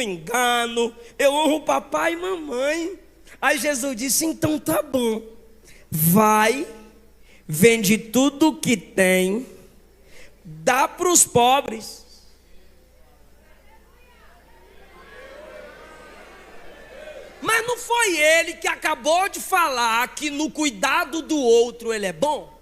do engano, eu honro papai e mamãe. Aí Jesus disse: então tá bom, vai, vende tudo que tem, dá para os pobres. Mas não foi ele que acabou de falar que no cuidado do outro ele é bom?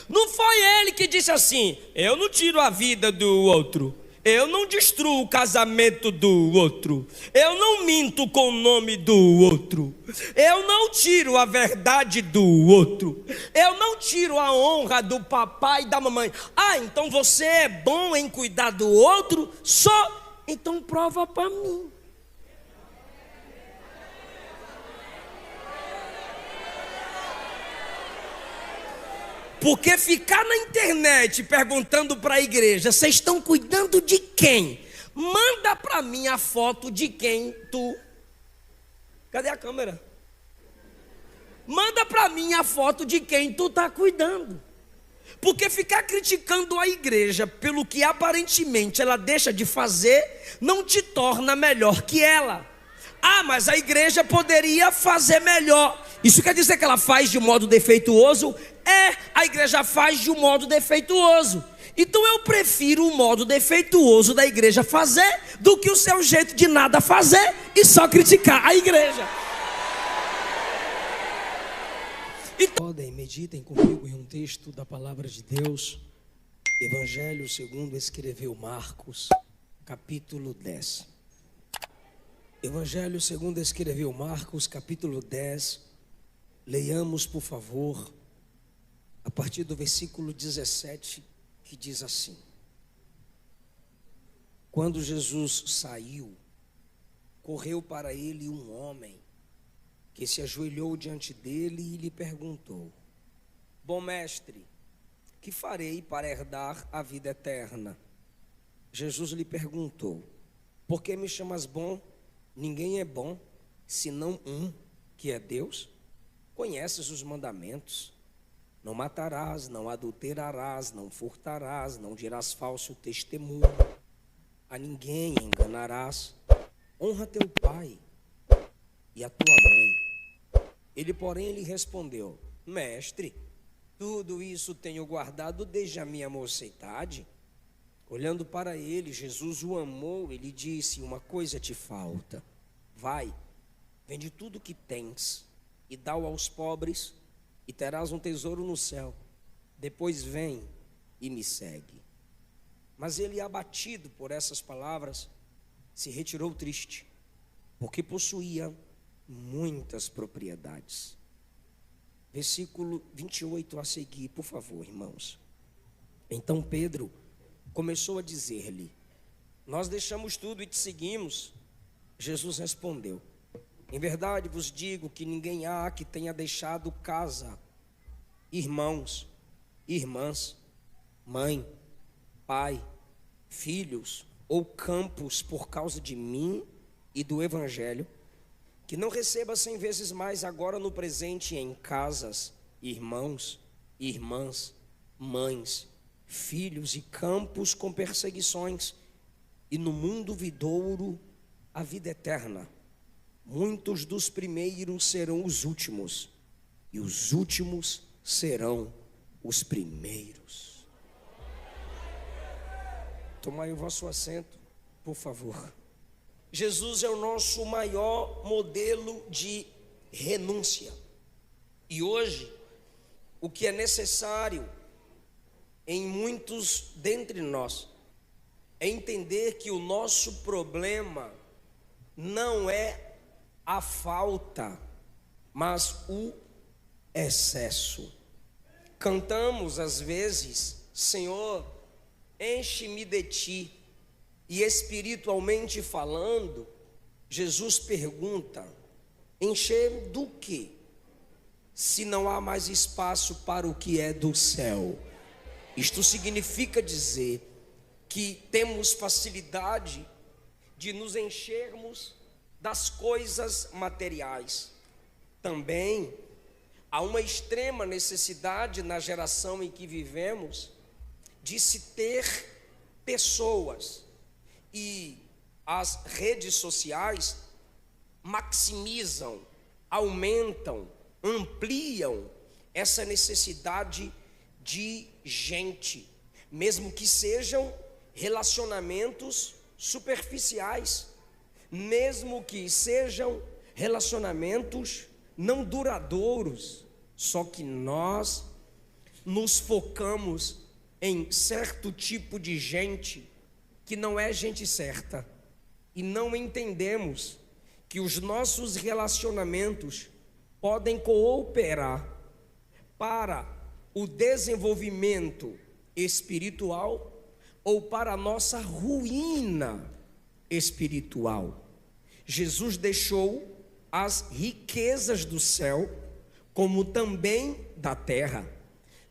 Não foi ele que disse assim: eu não tiro a vida do outro, eu não destruo o casamento do outro, eu não minto com o nome do outro, eu não tiro a verdade do outro, eu não tiro a honra do papai e da mamãe. Ah, então você é bom em cuidar do outro? Só? Então prova para mim. Porque ficar na internet perguntando para a igreja: vocês estão cuidando de quem? Manda para mim a foto de quem tu... Cadê a câmera? Manda para mim a foto de quem tu está cuidando. Porque ficar criticando a igreja pelo que aparentemente ela deixa de fazer não te torna melhor que ela. Ah, mas a igreja poderia fazer melhor. Isso quer dizer que ela faz de modo defeituoso? A igreja faz de um modo defeituoso. Então eu prefiro o modo defeituoso da igreja fazer do que o seu jeito de nada fazer e só criticar a igreja. Podem, meditem comigo em um texto da palavra de Deus. Evangelho segundo escreveu Marcos, capítulo 10. Evangelho segundo escreveu Marcos, capítulo 10. Leiamos, por favor, a partir do versículo 17, que diz assim: quando Jesus saiu, correu para ele um homem, que se ajoelhou diante dele e lhe perguntou: bom mestre, que farei para herdar a vida eterna? Jesus lhe perguntou: por que me chamas bom? Ninguém é bom, senão um, que é Deus. Conheces os mandamentos: não matarás, não adulterarás, não furtarás, não dirás falso testemunho, a ninguém enganarás, honra teu pai e a tua mãe. Ele, porém, lhe respondeu: mestre, tudo isso tenho guardado desde a minha mocidade. Olhando para ele, Jesus o amou e lhe disse: uma coisa te falta. Vai, vende tudo o que tens e dá-o aos pobres, e terás um tesouro no céu. Depois vem e me segue. Mas ele, abatido por essas palavras, se retirou triste, porque possuía muitas propriedades. Versículo 28 a seguir, por favor, irmãos. Então Pedro começou a dizer-lhe: nós deixamos tudo e te seguimos. Jesus respondeu: em verdade vos digo que ninguém há que tenha deixado casa, irmãos, irmãs, mãe, pai, filhos ou campos por causa de mim e do evangelho, que não receba 100 vezes mais agora no presente em casas, irmãos, irmãs, mães, filhos e campos com perseguições, e no mundo vindouro a vida eterna. Muitos dos primeiros serão os últimos, e os últimos serão os primeiros. Tomai o vosso assento, por favor. Jesus é o nosso maior modelo de renúncia. E hoje, o que é necessário em muitos dentre nós é entender que o nosso problema não é a falta, mas o excesso. Cantamos às vezes: Senhor, enche-me de ti. E espiritualmente falando, Jesus pergunta: encher do quê? Se não há mais espaço para o que é do céu. Isto significa dizer que temos facilidade de nos enchermos das coisas materiais. Também há uma extrema necessidade na geração em que vivemos de se ter pessoas. E as redes sociais maximizam, aumentam, ampliam essa necessidade de gente, mesmo que sejam relacionamentos superficiais, mesmo que sejam relacionamentos não duradouros, só que nós nos focamos em certo tipo de gente que não é gente certa, e não entendemos que os nossos relacionamentos podem cooperar para o desenvolvimento espiritual ou para a nossa ruína espiritual. Jesus deixou as riquezas do céu, como também da terra.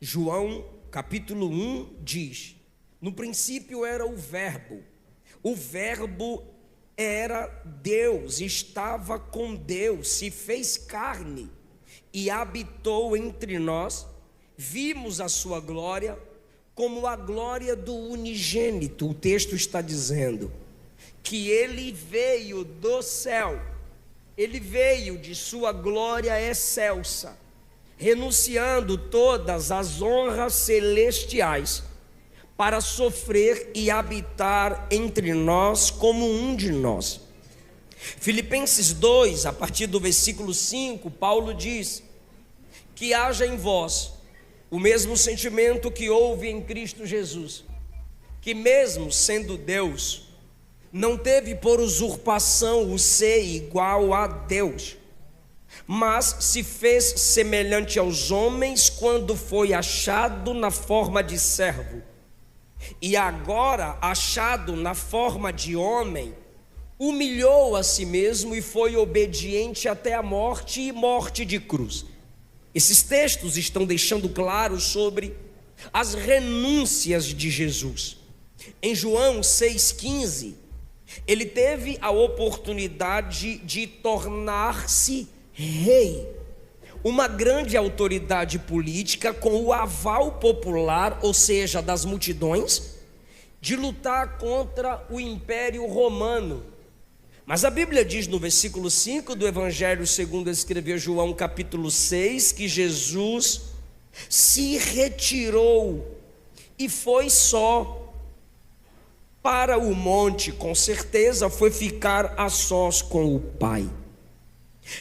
João capítulo 1 diz: no princípio era o Verbo era Deus, estava com Deus, se fez carne e habitou entre nós. Vimos a sua glória como a glória do unigênito. O texto está dizendo que ele veio do céu, ele veio de sua glória excelsa, renunciando todas as honras celestiais para sofrer e habitar entre nós como um de nós. Filipenses 2, a partir do versículo 5, Paulo diz: que haja em vós o mesmo sentimento que houve em Cristo Jesus, que mesmo sendo Deus, não teve por usurpação o ser igual a Deus, mas se fez semelhante aos homens quando foi achado na forma de servo. E agora, achado na forma de homem, humilhou a si mesmo e foi obediente até a morte, e morte de cruz. Esses textos estão deixando claro sobre as renúncias de Jesus. Em João 6,15, ele teve a oportunidade de tornar-se rei, uma grande autoridade política com o aval popular, ou seja, das multidões, de lutar contra o Império Romano. Mas a Bíblia diz no versículo 5 do Evangelho segundo escreveu João capítulo 6, que Jesus se retirou e foi só para o monte, com certeza foi ficar a sós com o Pai.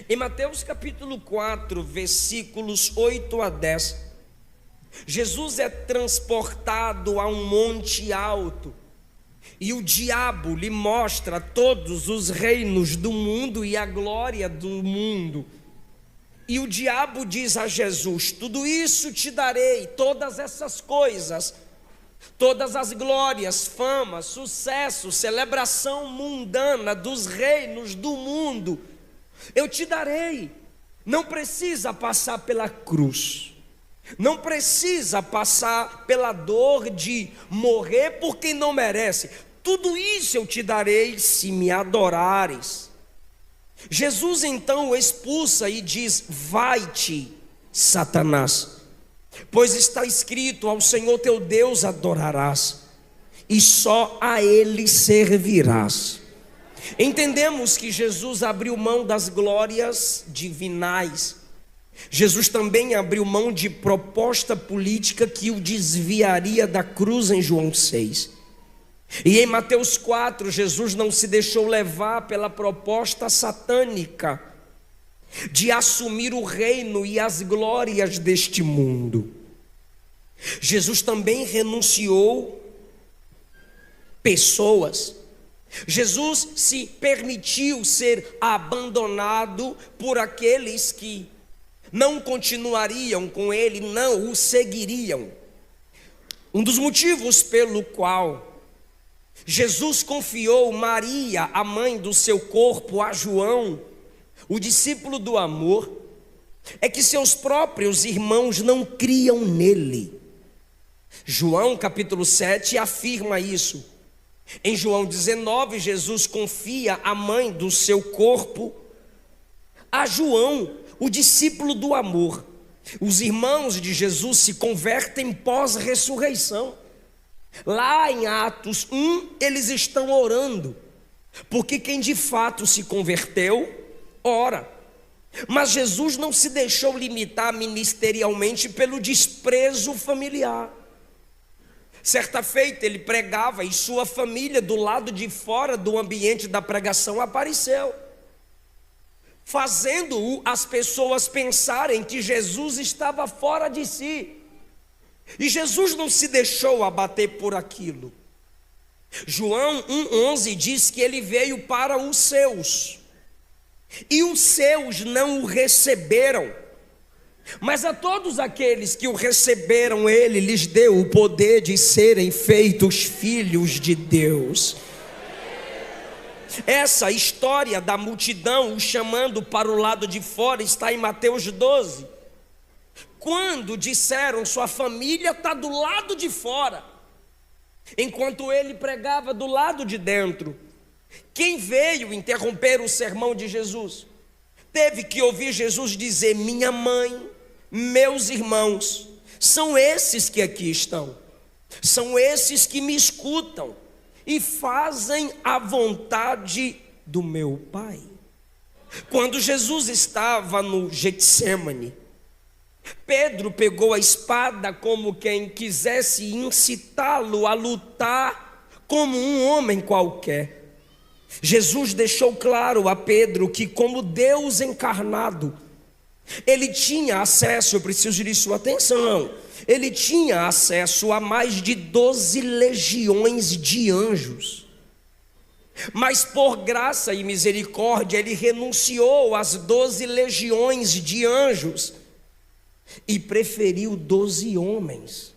Em Mateus capítulo 4, versículos 8 a 10, Jesus é transportado a um monte alto, e o diabo lhe mostra todos os reinos do mundo e a glória do mundo. E o diabo diz a Jesus: tudo isso te darei, todas essas coisas, todas as glórias, fama, sucesso, celebração mundana dos reinos do mundo, eu te darei. Não precisa passar pela cruz, não precisa passar pela dor de morrer por quem não merece. Tudo isso eu te darei se me adorares. Jesus então o expulsa e diz: vai-te, Satanás, pois está escrito: ao Senhor teu Deus adorarás, e só a Ele servirás. Entendemos que Jesus abriu mão das glórias divinais. Jesus também abriu mão de proposta política que o desviaria da cruz em João 6. E em Mateus 4, Jesus não se deixou levar pela proposta satânica de assumir o reino e as glórias deste mundo. Jesus também renunciou pessoas. Jesus se permitiu ser abandonado por aqueles que não continuariam com ele, não o seguiriam. Um dos motivos pelo qual Jesus confiou Maria, a mãe do seu corpo, a João, o discípulo do amor, é que seus próprios irmãos não criam nele. João capítulo 7 afirma isso. Em João 19, Jesus confia a mãe do seu corpo a João, o discípulo do amor. Os irmãos de Jesus se convertem pós-ressurreição. Lá em Atos 1, eles estão orando. porque quem de fato se converteu, ora. Mas Jesus não se deixou limitar ministerialmente pelo desprezo familiar. Certa feita ele pregava e sua família do lado de fora do ambiente da pregação apareceu, fazendo as pessoas pensarem que Jesus estava fora de si. E Jesus não se deixou abater por aquilo. João 1,11 diz que ele veio para os seus, e os seus não o receberam. Mas a todos aqueles que o receberam, ele lhes deu o poder de serem feitos filhos de Deus. Essa história da multidão o chamando para o lado de fora está em Mateus 12. Quando disseram sua família está do lado de fora, enquanto ele pregava do lado de dentro. Quem veio interromper o sermão de Jesus teve que ouvir Jesus dizer: minha mãe, meus irmãos, são esses que aqui estão, são esses que me escutam e fazem a vontade do meu Pai. Quando Jesus estava no Getsêmani, Pedro pegou a espada como quem quisesse incitá-lo a lutar como um homem qualquer. Jesus deixou claro a Pedro que, como Deus encarnado, ele tinha acesso, eu preciso de sua atenção, ele tinha acesso a mais de 12 legiões de anjos. Mas por graça e misericórdia ele renunciou às 12 legiões de anjos e preferiu 12 homens,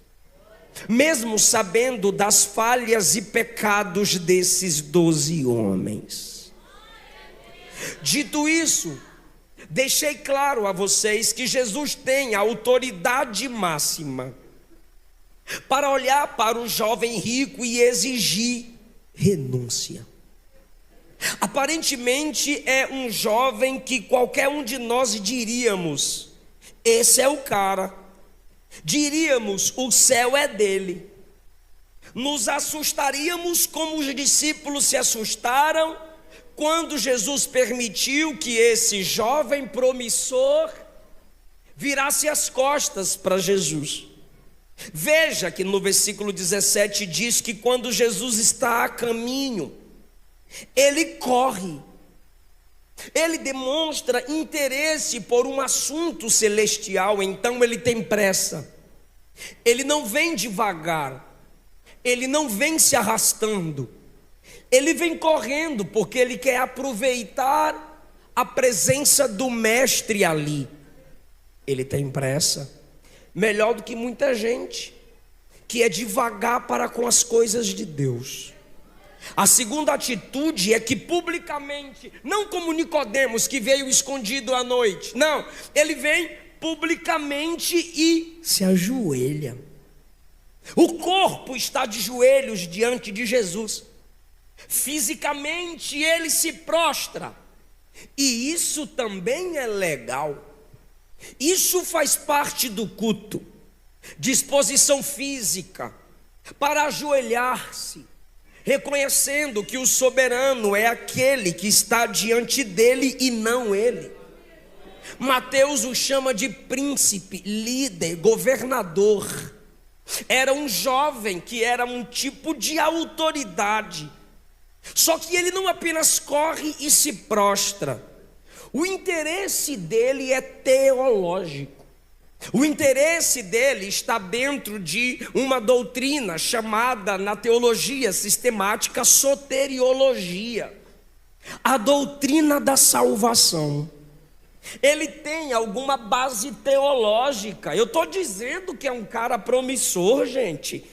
mesmo sabendo das falhas e pecados desses 12 homens. Dito isso, deixei claro a vocês que Jesus tem a autoridade máxima para olhar para o jovem rico e exigir renúncia. Aparentemente é um jovem que qualquer um de nós diríamos: esse é o cara. Diríamos: o céu é dele. Nos assustaríamos como os discípulos se assustaram quando Jesus permitiu que esse jovem promissor virasse as costas para Jesus. Veja que no versículo 17 diz que quando Jesus está a caminho, ele corre. Ele demonstra interesse por um assunto celestial, então ele tem pressa. Ele não vem devagar, ele não vem se arrastando, ele vem correndo porque ele quer aproveitar a presença do mestre ali. Ele tem pressa, melhor do que muita gente que é devagar para com as coisas de Deus. A segunda atitude é que publicamente, não como Nicodemos que veio escondido à noite, não, ele vem publicamente e se ajoelha. O corpo está de joelhos diante de Jesus, fisicamente ele se prostra, e isso também é legal, isso faz parte do culto, disposição física para ajoelhar-se, reconhecendo que o soberano é aquele que está diante dele e não ele. Mateus o chama de príncipe, líder, governador. Era um jovem que era um tipo de autoridade. Só que ele não apenas corre e se prostra. O interesse dele é teológico. O interesse dele está dentro de uma doutrina chamada na teologia sistemática soteriologia, a doutrina da salvação. Ele tem alguma base teológica. Eu estou dizendo que é um cara promissor, gente.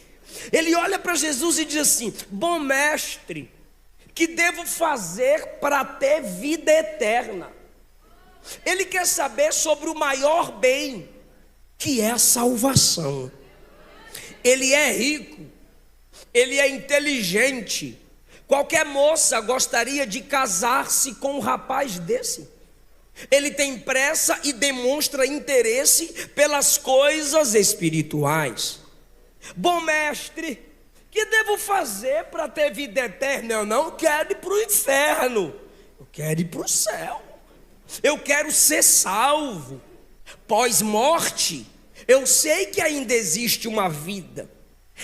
Ele olha para Jesus e diz assim: bom mestre, que devo fazer para ter vida eterna? Ele quer saber sobre o maior bem, que é a salvação. Ele é rico, ele é inteligente. Qualquer moça gostaria de casar-se com um rapaz desse. Ele tem pressa e demonstra interesse pelas coisas espirituais. Bom mestre, Que devo fazer para ter vida eterna? Eu não quero ir para o inferno, eu quero ir para o céu. Eu quero ser salvo. Pós-morte, eu sei que ainda existe uma vida,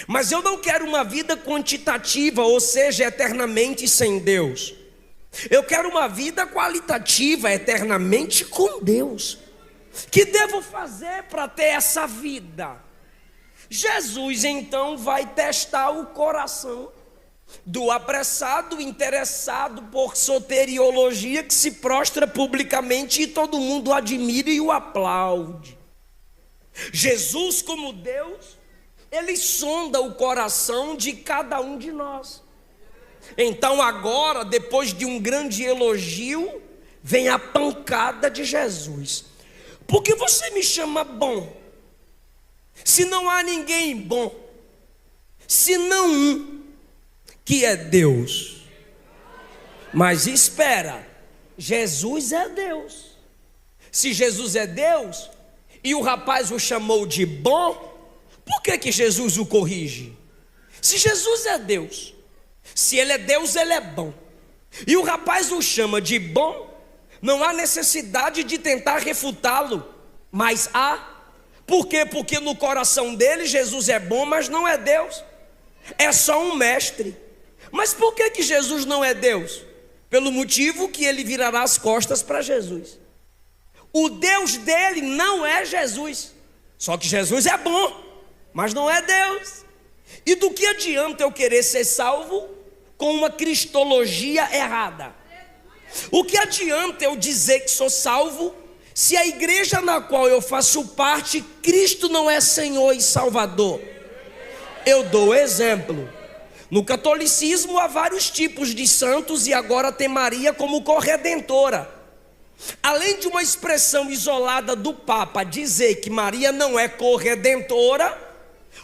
mas eu não quero uma vida quantitativa, ou seja, eternamente sem Deus. Eu quero uma vida qualitativa, eternamente com Deus. Que devo fazer para ter essa vida? Jesus então vai testar o coração do apressado interessado por soteriologia, que se prostra publicamente e todo mundo admira e o aplaude. Jesus, como Deus, ele sonda o coração de cada um de nós. Então agora, depois de um grande elogio, vem a pancada de Jesus. Por que você me chama bom? Se não há ninguém bom, senão um, que é Deus. Mas espera, Jesus é Deus. Se Jesus é Deus e o rapaz o chamou de bom, por que Jesus o corrige? Se Jesus é Deus, se ele é Deus, ele é bom, e o rapaz o chama de bom, não há necessidade de tentar refutá-lo, mas há. Por quê? Porque no coração dele Jesus é bom, mas não é Deus, é só um mestre. Mas por que Jesus não é Deus? Pelo motivo que ele virará as costas para Jesus. O Deus dele não é Jesus, só que Jesus é bom, mas não é Deus. E do que adianta eu querer ser salvo com uma cristologia errada? O que adianta eu dizer que sou salvo se a igreja na qual eu faço parte, Cristo não é Senhor e Salvador? Eu dou exemplo. No catolicismo há vários tipos de santos e agora tem Maria como corredentora. Além de uma expressão isolada do Papa dizer que Maria não é corredentora,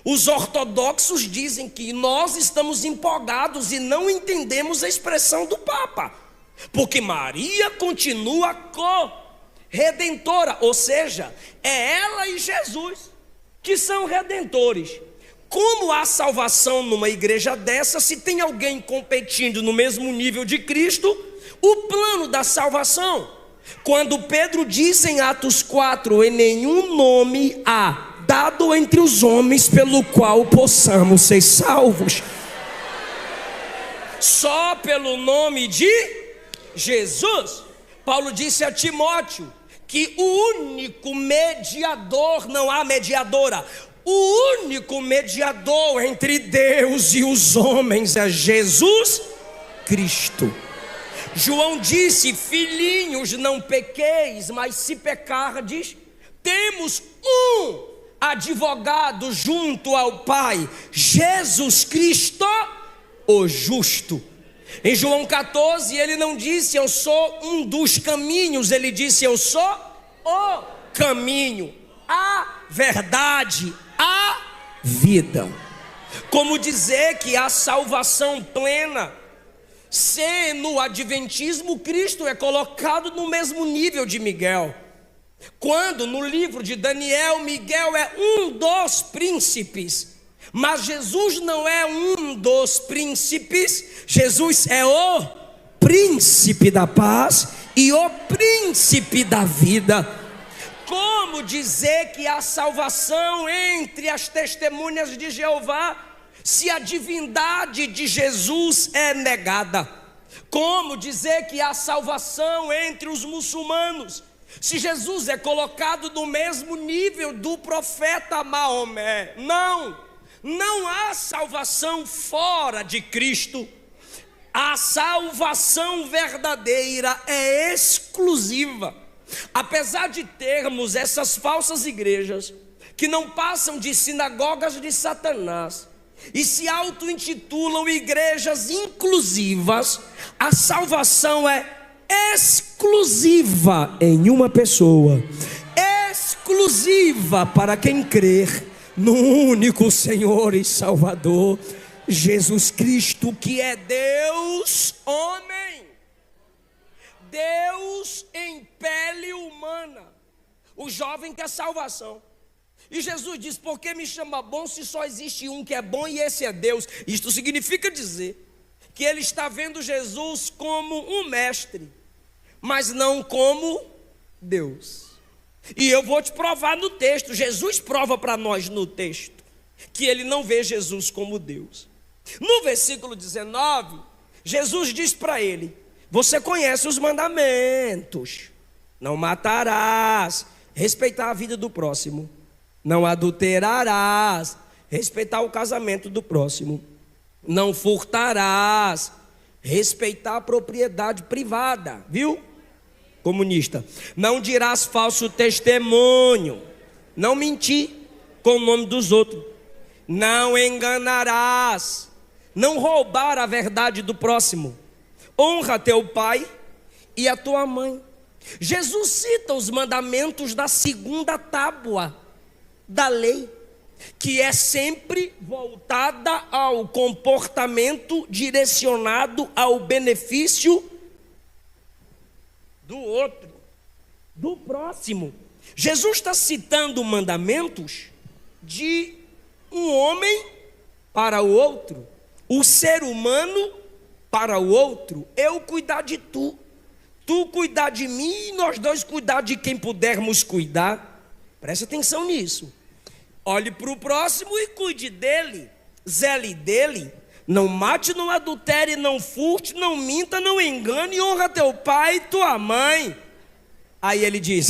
os ortodoxos dizem que nós estamos empolgados e não entendemos a expressão do Papa, porque Maria continua corredentora, ou seja, é ela e Jesus que são redentores. Como há salvação numa igreja dessa se tem alguém competindo no mesmo nível de Cristo? O plano da salvação, quando Pedro diz em Atos 4, em nenhum nome há dado entre os homens pelo qual possamos ser salvos, só pelo nome de Jesus. Paulo disse a Timóteo que o único mediador, não há mediadora, o único mediador entre Deus e os homens é Jesus Cristo. João disse: filhinhos, não pequeis, mas se pecardes, temos um advogado junto ao Pai, Jesus Cristo, o justo. Em João 14, ele não disse eu sou um dos caminhos, ele disse eu sou o caminho, a verdade, a vida. Como dizer que há salvação plena se no adventismo Cristo é colocado no mesmo nível de Miguel, quando no livro de Daniel Miguel é um dos príncipes, mas Jesus não é um dos príncipes, Jesus é o príncipe da paz e o príncipe da vida. Como dizer que há salvação entre as testemunhas de Jeová se a divindade de Jesus é negada? Como dizer que há salvação entre os muçulmanos se Jesus é colocado no mesmo nível do profeta Maomé? Não há salvação fora de Cristo. A salvação verdadeira é exclusiva. Apesar de termos essas falsas igrejas que não passam de sinagogas de Satanás e se auto-intitulam igrejas inclusivas, a salvação é exclusiva em uma pessoa, exclusiva para quem crer no único Senhor e Salvador, Jesus Cristo, que é Deus homem, Deus em pele humana. O jovem quer salvação, E Jesus diz: por que me chama bom se só existe um que é bom e esse é Deus? Isto significa dizer que ele está vendo Jesus como um mestre, mas não como Deus. E eu vou te provar no texto, Jesus prova para nós no texto, que ele não vê Jesus como Deus. No versículo 19, Jesus diz para ele: você conhece os mandamentos: não matarás, respeitar a vida do próximo, não adulterarás, respeitar o casamento do próximo, não furtarás, respeitar a propriedade privada, viu? Comunista, não dirás falso testemunho, não mentir com o nome dos outros, não enganarás, não roubar a verdade do próximo, honra teu pai e a tua mãe. Jesus cita os mandamentos da segunda tábua da lei, que é sempre voltada ao comportamento direcionado ao benefício do outro, do próximo. Jesus está citando mandamentos de um homem para o outro, o ser humano para o outro. Eu cuidar de tu, tu cuidar de mim e nós dois cuidar de quem pudermos cuidar. Preste atenção nisso. Olhe para o próximo e cuide dele, zele dele. Não mate, não adultere, não furte, não minta, não engane, honra teu pai e tua mãe. Aí ele diz: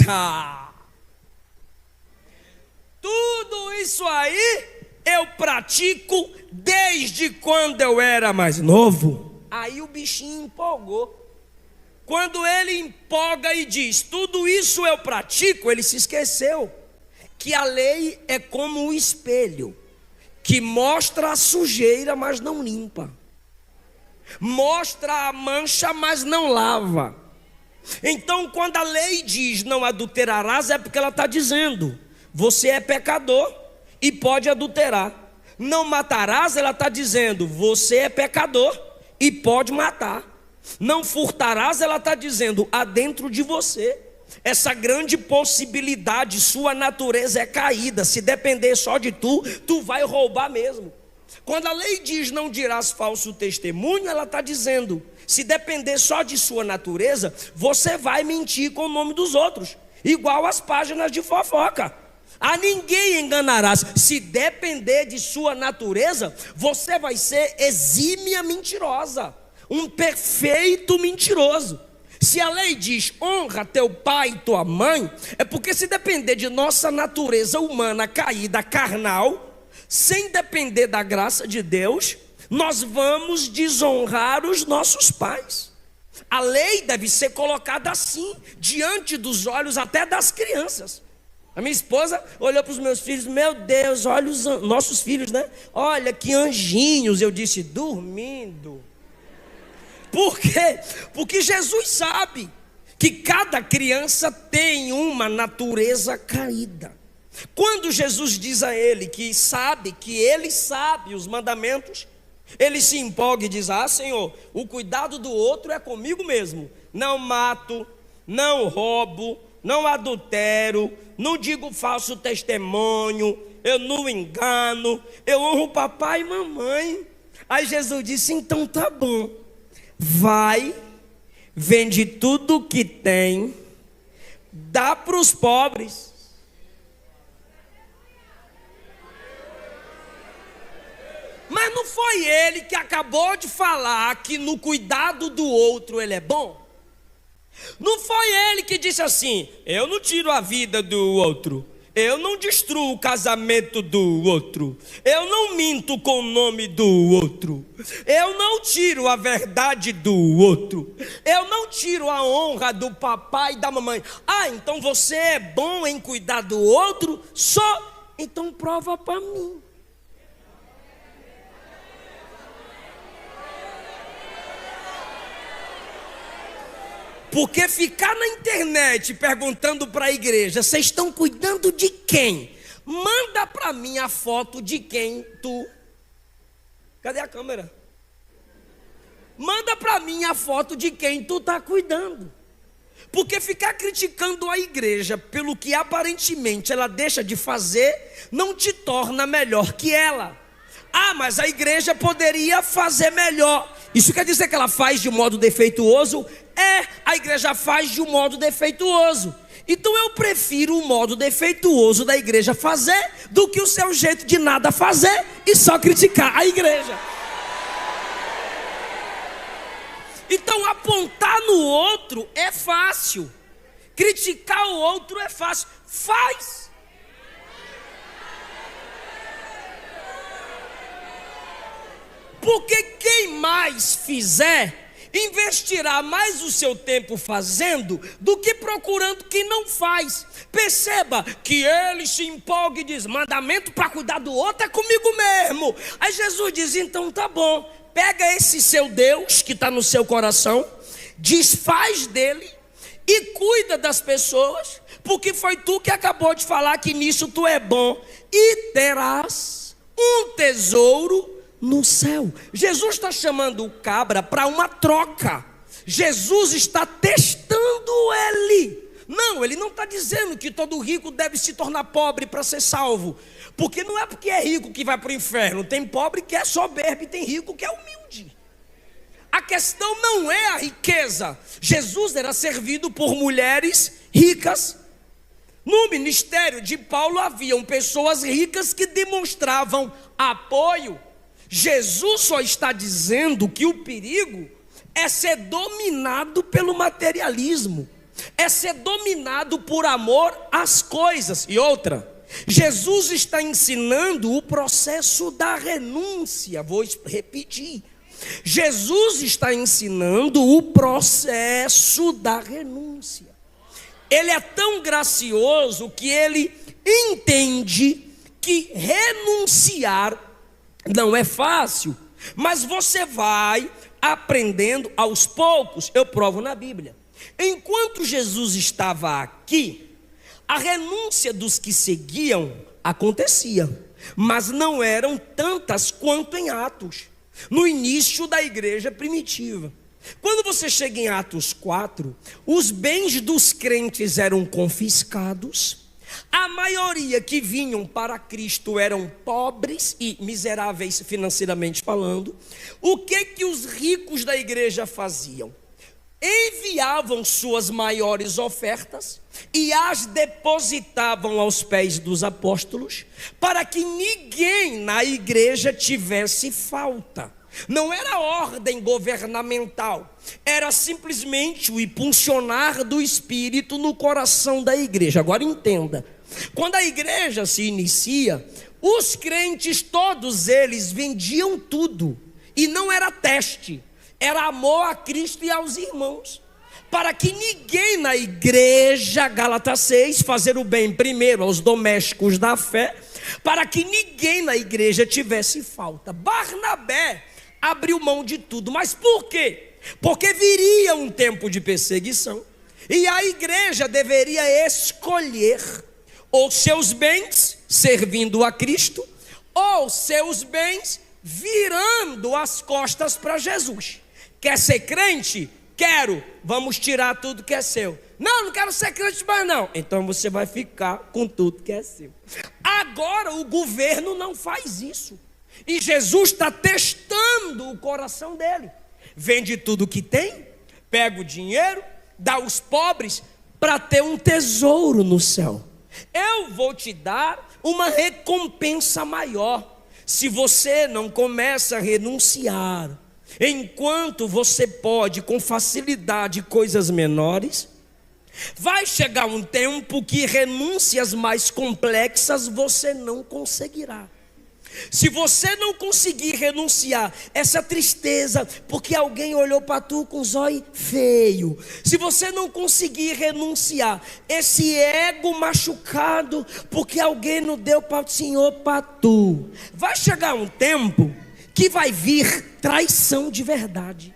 tudo isso aí eu pratico desde quando eu era mais novo. Aí o bichinho empolgou. Quando ele empolga e diz: tudo isso eu pratico, ele se esqueceu que a lei é como um espelho, que mostra a sujeira, mas não limpa, mostra a mancha, mas não lava. Então, quando a lei diz não adulterarás, é porque ela está dizendo: você é pecador e pode adulterar. Não matarás, ela está dizendo: você é pecador e pode matar. Não furtarás, ela está dizendo: há dentro de você essa grande possibilidade, sua natureza é caída. Se depender só de tu, tu vai roubar mesmo. Quando a lei diz não dirás falso testemunho, ela está dizendo: se depender só de sua natureza, você vai mentir com o nome dos outros, igual as páginas de fofoca. A ninguém enganarás. Se depender de sua natureza, você vai ser exímia mentirosa, um perfeito mentiroso. Se a lei diz honra teu pai e tua mãe, é porque se depender de nossa natureza humana caída, carnal, sem depender da graça de Deus, nós vamos desonrar os nossos pais. A lei deve ser colocada assim, diante dos olhos até das crianças. A minha esposa olhou para os meus filhos: meu Deus, olha os nossos filhos, né? Olha que anjinhos. Eu disse: dormindo. Por quê? Porque Jesus sabe que cada criança tem uma natureza caída. Quando Jesus diz a ele que ele sabe os mandamentos, ele se empolga e diz: Senhor, o cuidado do outro é comigo mesmo. Não mato, não roubo, não adultero, não digo falso testemunho, eu não engano, eu honro papai e mamãe. Aí Jesus disse: então tá bom. Vai, vende tudo que tem, dá para os pobres. Mas não foi ele que acabou de falar que no cuidado do outro ele é bom? Não foi ele que disse assim: eu não tiro a vida do outro, eu não destruo o casamento do outro, eu não minto com o nome do outro, eu não tiro a verdade do outro, eu não tiro a honra do papai e da mamãe. Então você é bom em cuidar do outro? Só? Então prova para mim. Porque ficar na internet perguntando para a igreja: vocês estão cuidando de quem? Manda para mim a foto de quem tu... Cadê a câmera? Manda para mim a foto de quem tu está cuidando. Porque ficar criticando a igreja pelo que aparentemente ela deixa de fazer, não te torna melhor que ela. Ah, mas a igreja poderia fazer melhor. Isso quer dizer que ela faz de um modo defeituoso? A igreja faz de um modo defeituoso. Então eu prefiro o modo defeituoso da igreja fazer do que o seu jeito de nada fazer e só criticar a igreja. Então apontar no outro é fácil, criticar o outro é fácil. Faz. Porque quem mais fizer, investirá mais o seu tempo fazendo do que procurando quem não faz. Perceba que ele se empolga e diz: mandamento para cuidar do outro é comigo mesmo. Aí Jesus diz: então tá bom, pega esse seu Deus que está no seu coração, desfaz dele e cuida das pessoas, porque foi tu que acabou de falar que nisso tu é bom, e terás um tesouro no céu. Jesus está chamando o cabra para uma troca. Jesus está testando ele. Não, ele não está dizendo que todo rico deve se tornar pobre para ser salvo, porque não é porque é rico que vai para o inferno. Tem pobre que é soberbo e tem rico que é humilde. A questão não é a riqueza. Jesus era servido por mulheres ricas. No ministério de Paulo haviam pessoas ricas que demonstravam apoio. Jesus só está dizendo que o perigo é ser dominado pelo materialismo, é ser dominado por amor às coisas. E outra, Jesus está ensinando o processo da renúncia. Vou repetir. Jesus está ensinando o processo da renúncia. Ele é tão gracioso que ele entende que renunciar não é fácil, mas você vai aprendendo aos poucos. Eu provo na Bíblia. Enquanto Jesus estava aqui, a renúncia dos que seguiam acontecia, mas não eram tantas quanto em Atos, no início da igreja primitiva. Quando você chega em Atos 4, os bens dos crentes eram confiscados. A maioria que vinham para Cristo eram pobres e miseráveis financeiramente falando. O que os ricos da igreja faziam? Enviavam suas maiores ofertas e as depositavam aos pés dos apóstolos, para que ninguém na igreja tivesse falta. Não era ordem governamental, era simplesmente o impulsionar do Espírito no coração da igreja. Agora entenda, quando a igreja se inicia, os crentes todos eles vendiam tudo, e não era teste, era amor a Cristo e aos irmãos, para que ninguém na igreja, Gálatas 6, fazer o bem primeiro aos domésticos da fé, para que ninguém na igreja tivesse falta. Barnabé abriu mão de tudo, mas por quê? Porque viria um tempo de perseguição, e a igreja deveria escolher ou seus bens servindo a Cristo, ou seus bens virando as costas para Jesus. Quer ser crente? Quero. Vamos tirar tudo que é seu. Não quero ser crente mais não. Então você vai ficar com tudo que é seu. Agora o governo não faz isso, e Jesus está testando o coração dele. Vende tudo que tem, pega o dinheiro, dá aos pobres, para ter um tesouro no céu. Eu vou te dar uma recompensa maior, se você não começa a renunciar. Enquanto você pode com facilidade coisas menores, vai chegar um tempo que renúncias mais complexas você não conseguirá. Se você não conseguir renunciar essa tristeza porque alguém olhou para tu com os olhos feio, se você não conseguir renunciar esse ego machucado porque alguém não deu para o Senhor para tu, vai chegar um tempo que vai vir traição de verdade.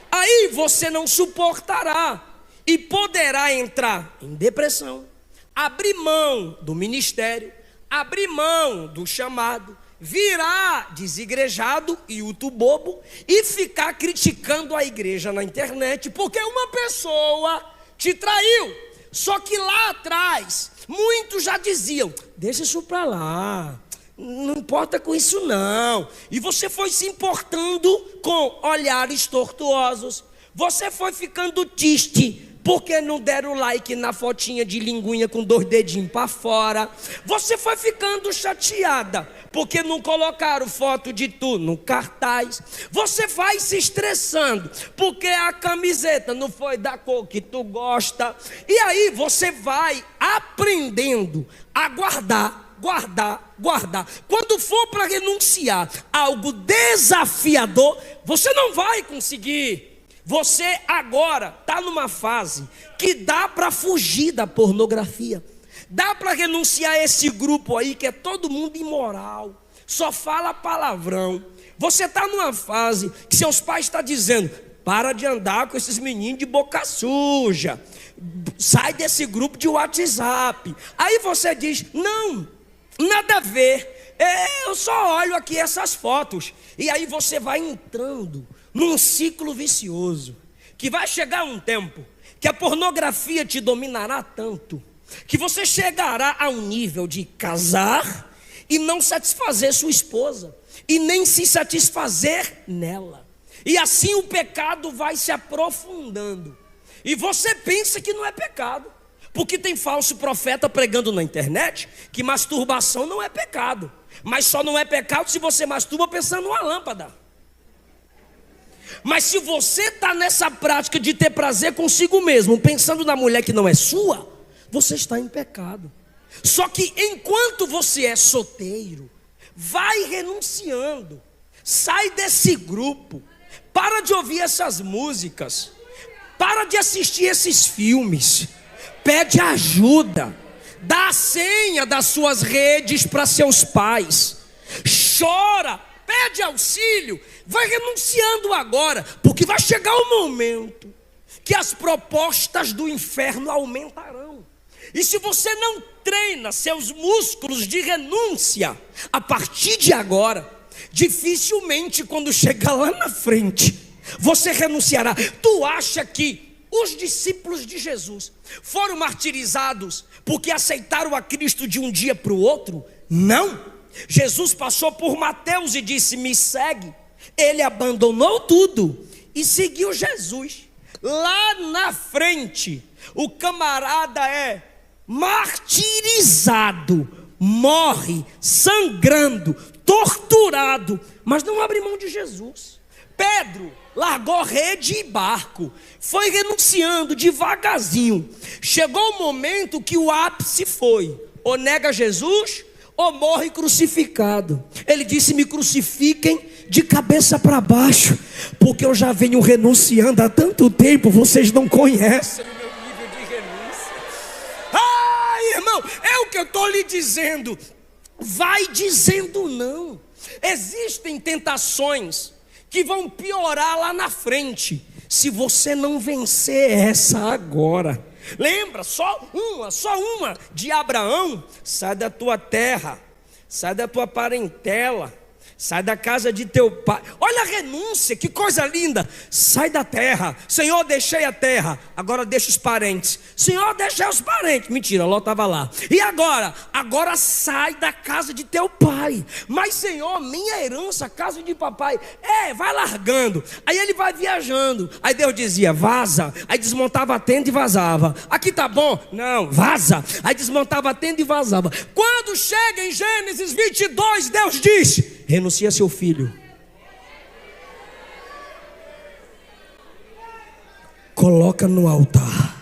Aí você não suportará e poderá entrar em depressão, abrir mão do ministério, abrir mão do chamado, virar desigrejado e bobo e ficar criticando a igreja na internet, porque uma pessoa te traiu. Só que lá atrás, muitos já diziam: deixa isso para lá, não importa com isso não. E você foi se importando com olhares tortuosos. Você foi ficando triste porque não deram like na fotinha de linguinha com 2 dedinhos para fora. Você foi ficando chateada porque não colocaram foto de tu no cartaz. Você vai se estressando porque a camiseta não foi da cor que tu gosta. E aí você vai aprendendo a guardar. Quando for para renunciar a algo desafiador, você não vai conseguir. Você agora está numa fase que dá para fugir da pornografia. Dá para renunciar a esse grupo aí que é todo mundo imoral, só fala palavrão. Você está numa fase que seus pais estão dizendo: para de andar com esses meninos de boca suja, sai desse grupo de WhatsApp. Aí você diz: não, nada a ver, eu só olho aqui essas fotos. E aí você vai entrando num ciclo vicioso, que vai chegar um tempo que a pornografia te dominará tanto, que você chegará a um nível de casar e não satisfazer sua esposa, e nem se satisfazer nela. E assim o pecado vai se aprofundando, e você pensa que não é pecado, porque tem falso profeta pregando na internet que masturbação não é pecado, mas só não é pecado se você masturba pensando numa lâmpada. Mas se você está nessa prática de ter prazer consigo mesmo, pensando na mulher que não é sua, você está em pecado. Só que enquanto você é solteiro, vai renunciando, sai desse grupo, para de ouvir essas músicas, para de assistir esses filmes, pede ajuda, dá a senha das suas redes para seus pais, chora, pede auxílio, vai renunciando agora, porque vai chegar o momento que as propostas do inferno aumentarão. E se você não treina seus músculos de renúncia a partir de agora, dificilmente quando chegar lá na frente, você renunciará. Tu acha que os discípulos de Jesus foram martirizados porque aceitaram a Cristo de um dia para o outro? Não. Jesus passou por Mateus e disse: me segue. Ele abandonou tudo e seguiu Jesus. Lá na frente, o camarada é martirizado, morre sangrando, torturado, mas não abre mão de Jesus. Pedro largou rede e barco, foi renunciando devagarzinho. Chegou o momento que o ápice foi: ou nega Jesus ou morre crucificado. Ele disse: me crucifiquem de cabeça para baixo, porque eu já venho renunciando há tanto tempo, vocês não conhecem o meu nível de renúncia. Irmão, é o que eu estou lhe dizendo. Vai dizendo não. Existem tentações que vão piorar lá na frente, se você não vencer essa agora. Lembra, só uma de Abraão: sai da tua terra, sai da tua parentela, sai da casa de teu pai. Olha a renúncia, que coisa linda. Sai da terra. Senhor, deixei a terra, agora deixa os parentes. Senhor, deixei os parentes. Mentira, Ló estava lá. E agora? Agora sai da casa de teu pai. Mas Senhor, minha herança, casa de papai. Vai largando. Aí ele vai viajando. Aí Deus dizia: vaza. Aí desmontava a tenda e vazava. Aqui tá bom? Não, vaza. Aí desmontava a tenda e vazava. Quando chega em Gênesis 22, Deus diz: renuncia seu filho, coloca no altar.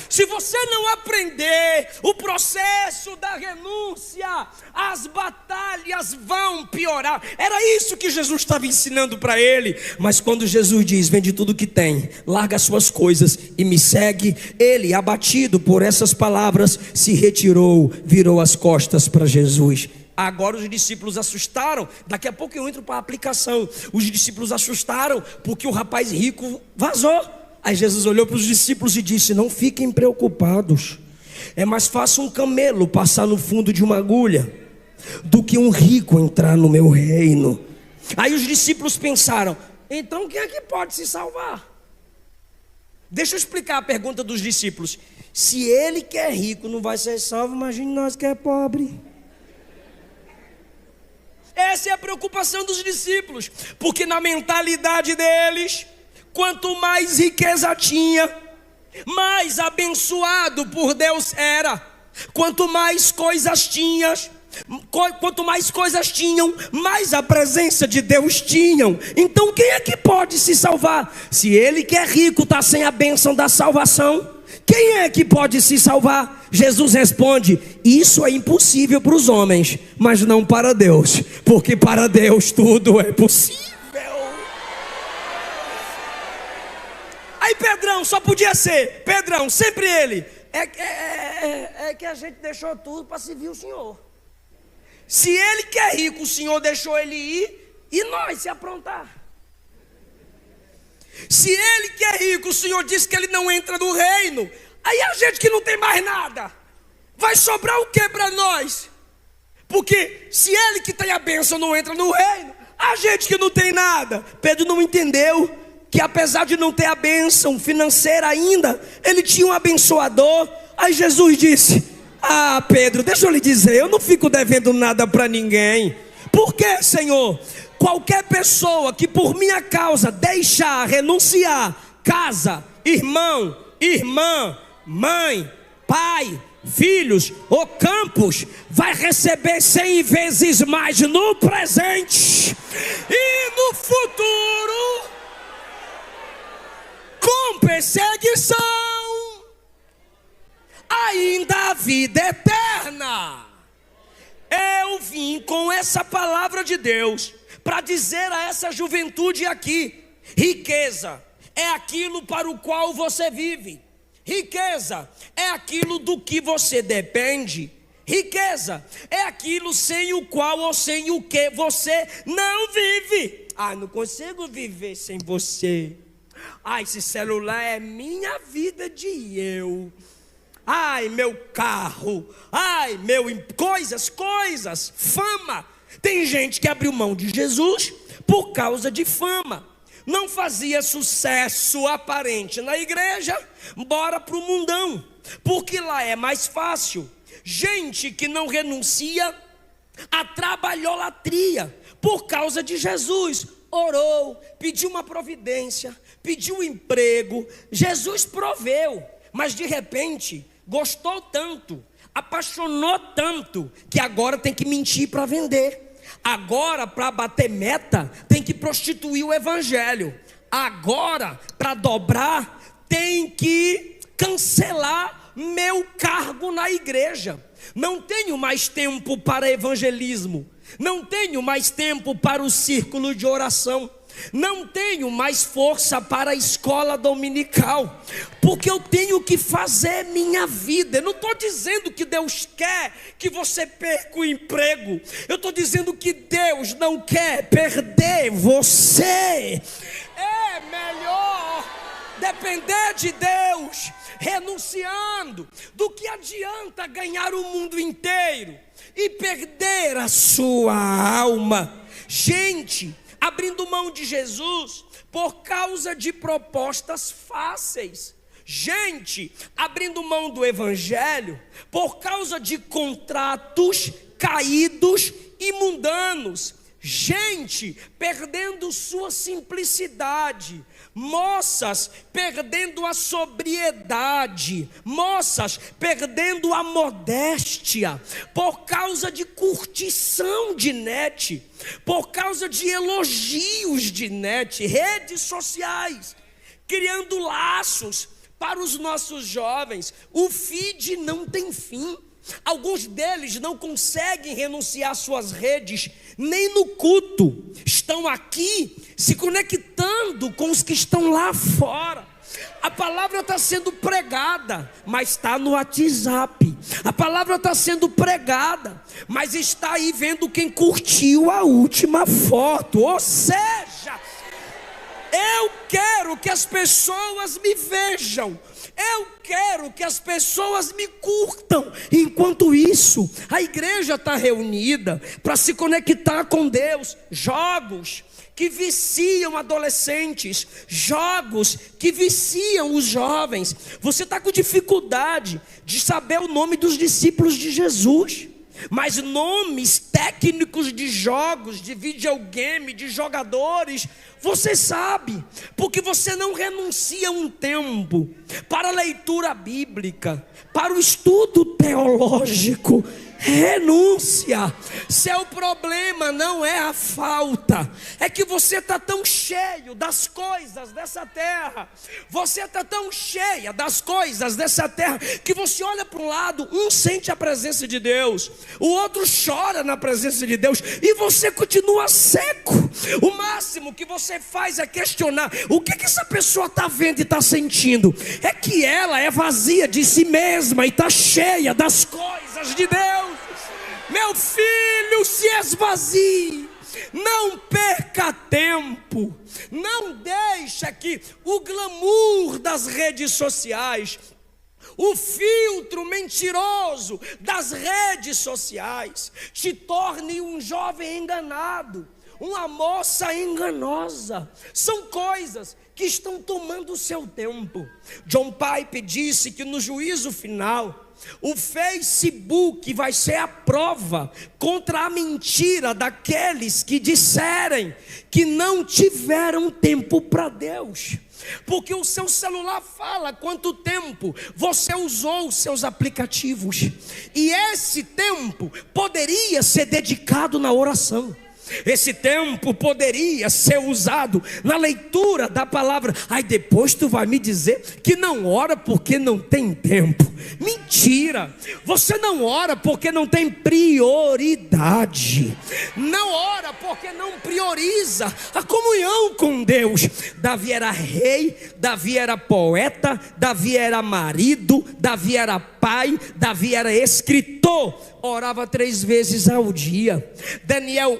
Se você não aprender o processo da renúncia, as batalhas vão piorar. Era isso que Jesus estava ensinando para ele. Mas quando Jesus diz: vende tudo que tem, larga as suas coisas e me segue, ele, abatido por essas palavras, se retirou, virou as costas para Jesus. Agora os discípulos assustaram. Daqui a pouco eu entro para a aplicação. Os discípulos assustaram porque o rapaz rico vazou. Aí Jesus olhou para os discípulos e disse: não fiquem preocupados. É mais fácil um camelo passar no fundo de uma agulha do que um rico entrar no meu reino. Aí os discípulos pensaram: então quem é que pode se salvar? Deixa eu explicar a pergunta dos discípulos. Se ele que é rico não vai ser salvo, imagine nós que é pobre. Essa é a preocupação dos discípulos, porque na mentalidade deles, quanto mais riqueza tinha, mais abençoado por Deus era. Quanto mais coisas tinham, mais a presença de Deus tinham. Então quem é que pode se salvar? Se ele que é rico está sem a bênção da salvação, quem é que pode se salvar? Jesus responde: isso é impossível para os homens, mas não para Deus, porque para Deus tudo é possível. Aí Pedrão, só podia ser Pedrão, sempre ele. É que a gente deixou tudo para servir o Senhor. Se ele que é rico, o Senhor deixou ele ir, e nós se aprontar. Se ele que é rico, o Senhor disse que ele não entra no reino, aí a gente que não tem mais nada, vai sobrar o que para nós? Porque se ele que tem a bênção não entra no reino, a gente que não tem nada. Pedro não entendeu que apesar de não ter a bênção financeira ainda, ele tinha um abençoador. Aí Jesus disse: ah, Pedro, deixa eu lhe dizer, eu não fico devendo nada para ninguém. Por quê, Senhor? Qualquer pessoa que por minha causa deixar, renunciar casa, irmão, irmã, mãe, pai, filhos ou campos, vai receber 100 vezes mais no presente e no futuro, com perseguição, ainda a vida eterna. Eu vim com essa palavra de Deus para dizer a essa juventude aqui: riqueza é aquilo para o qual você vive. Riqueza é aquilo do que você depende. Riqueza é aquilo sem o qual ou sem o que você não vive. Ah, não consigo viver sem você. Ah, esse celular é minha vida de eu. Ai, meu carro. Ai, coisas, fama. Tem gente que abriu mão de Jesus por causa de fama. Não fazia sucesso aparente na igreja, bora para o mundão, porque lá é mais fácil. Gente que não renuncia à trabalholatria por causa de Jesus. Orou, pediu uma providência, pediu um emprego, Jesus proveu, mas de repente gostou tanto, apaixonou tanto, que agora tem que mentir para vender. Agora, para bater meta, tem que prostituir o evangelho. Agora, para dobrar, tem que cancelar meu cargo na igreja. Não tenho mais tempo para evangelismo. Não tenho mais tempo para o círculo de oração. Não tenho mais força para a escola dominical, porque eu tenho que fazer minha vida. Eu não estou dizendo que Deus quer que você perca o emprego. Eu estou dizendo que Deus não quer perder você. É melhor depender de Deus, renunciando, do que adianta ganhar o mundo inteiro e perder a sua alma. Gente abrindo mão de Jesus por causa de propostas fáceis. Gente abrindo mão do evangelho por causa de contratos caídos e mundanos. Gente perdendo sua simplicidade. Moças perdendo a sobriedade. Moças perdendo a modéstia por causa de curtição de net, por causa de elogios de net, redes sociais, criando laços para os nossos jovens. O feed não tem fim. Alguns deles não conseguem renunciar às suas redes nem no culto. Estão aqui se conectando com os que estão lá fora. A palavra está sendo pregada, mas está no WhatsApp. A palavra está sendo pregada, mas está aí vendo quem curtiu a última foto. Ou seja, eu quero que as pessoas me vejam. Eu quero que as pessoas me curtam. Enquanto isso, a igreja está reunida para se conectar com Deus. Jogos que viciam adolescentes, jogos que viciam os jovens. Você está com dificuldade de saber o nome dos discípulos de Jesus, mas nomes técnicos de jogos, de videogame, de jogadores, você sabe, porque você não renuncia um tempo para a leitura bíblica, para o estudo teológico. Renúncia. Seu problema não é a falta, é que você está tão cheio das coisas dessa terra, você está tão cheia das coisas dessa terra, que você olha para um lado, um sente a presença de Deus, o outro chora na presença de Deus, e você continua seco. O máximo que você faz é questionar: o que essa pessoa está vendo e está sentindo? É que ela é vazia de si mesma e está cheia das coisas de Deus. Meu filho, se esvazie, não perca tempo, não deixa que o glamour das redes sociais, o filtro mentiroso das redes sociais, te torne um jovem enganado, uma moça enganosa. São coisas que estão tomando o seu tempo. John Piper disse que no juízo final, o Facebook vai ser a prova contra a mentira daqueles que disserem que não tiveram tempo para Deus. Porque o seu celular fala quanto tempo você usou os seus aplicativos, e esse tempo poderia ser dedicado na oração. Esse tempo poderia ser usado na leitura da palavra. Aí depois tu vai me dizer que não ora porque não tem tempo. Mentira, você não ora porque não tem prioridade, não ora porque não prioriza a comunhão com Deus. Davi era rei, Davi era poeta, Davi era marido, Davi era pai, Davi era escritor, orava 3 vezes ao dia. Daniel